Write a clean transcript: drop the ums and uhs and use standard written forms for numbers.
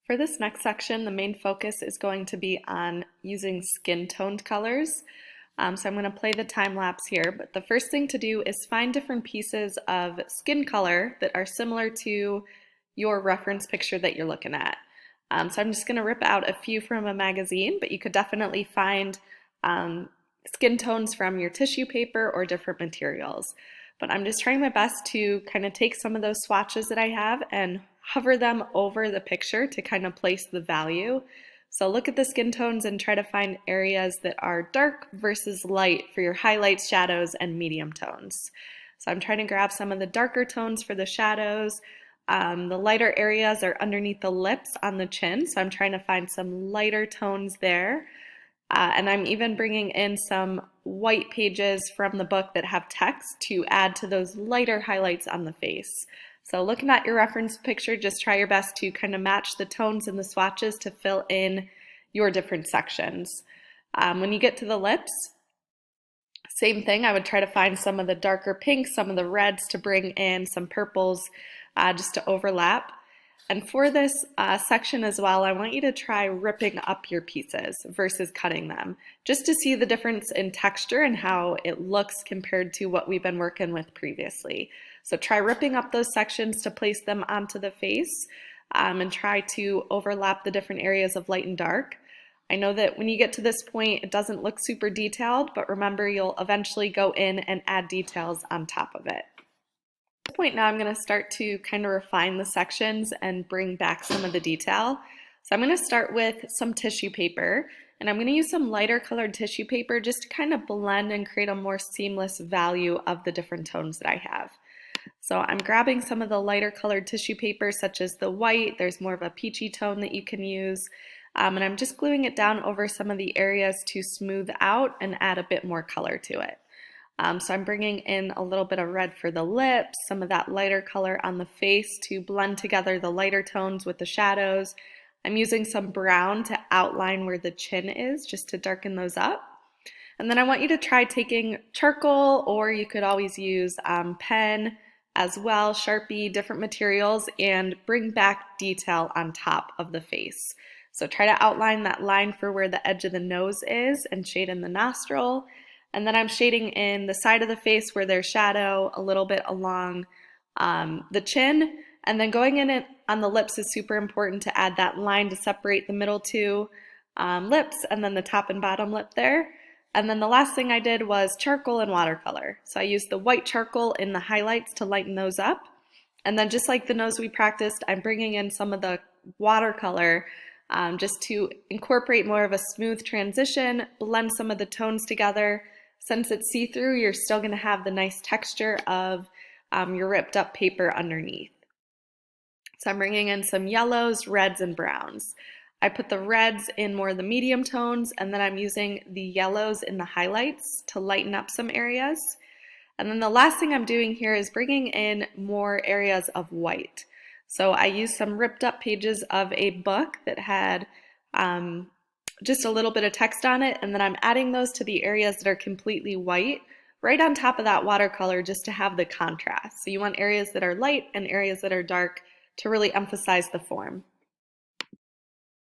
For this next section, the main focus is going to be on using skin toned colors. So I'm going to play the time lapse here, but the first thing to do is find different pieces of skin color that are similar to your reference picture that you're looking at. So I'm just going to rip out a few from a magazine, but you could definitely find skin tones from your tissue paper or different materials. But I'm just trying my best to kind of take some of those swatches that I have and hover them over the picture to kind of place the value. So look at the skin tones and try to find areas that are dark versus light for your highlights, shadows, and medium tones. So I'm trying to grab some of the darker tones for the shadows. The lighter areas are underneath the lips on the chin, so I'm trying to find some lighter tones there. And I'm even bringing in some white pages from the book that have text to add to those lighter highlights on the face. So looking at your reference picture, just try your best to kind of match the tones and the swatches to fill in your different sections. When you get to the lips, same thing, I would try to find some of the darker pinks, some of the reds to bring in, some purples just to overlap. And for this section as well, I want you to try ripping up your pieces versus cutting them, just to see the difference in texture and how it looks compared to what we've been working with previously. So try ripping up those sections to place them onto the face and try to overlap the different areas of light and dark. I know that when you get to this point, it doesn't look super detailed, but remember you'll eventually go in and add details on top of it. At this point now I'm going to start to kind of refine the sections and bring back some of the detail. So I'm going to start with some tissue paper, and I'm going to use some lighter colored tissue paper just to kind of blend and create a more seamless value of the different tones that I have. So I'm grabbing some of the lighter colored tissue paper such as the white, there's more of a peachy tone that you can use, and I'm just gluing it down over some of the areas to smooth out and add a bit more color to it. So I'm bringing in a little bit of red for the lips, some of that lighter color on the face to blend together the lighter tones with the shadows. I'm using some brown to outline where the chin is, just to darken those up. And then I want you to try taking charcoal, or you could always use pen as well, Sharpie, different materials, and bring back detail on top of the face. So try to outline that line for where the edge of the nose is and shade in the nostril. And then I'm shading in the side of the face where there's shadow, a little bit along the chin. And then going in on the lips is super important to add that line to separate the middle two lips and then the top and bottom lip there. And then the last thing I did was charcoal and watercolor. So I used the white charcoal in the highlights to lighten those up. And then just like the nose we practiced, I'm bringing in some of the watercolor just to incorporate more of a smooth transition, blend some of the tones together. Since it's see-through, you're still going to have the nice texture of your ripped up paper underneath. So I'm bringing in some yellows, reds, and browns. I put the reds in more of the medium tones, and then I'm using the yellows in the highlights to lighten up some areas. And then the last thing I'm doing here is bringing in more areas of white. So I used some ripped up pages of a book that had just a little bit of text on it, and then I'm adding those to the areas that are completely white right on top of that watercolor just to have the contrast. So you want areas that are light and areas that are dark to really emphasize the form.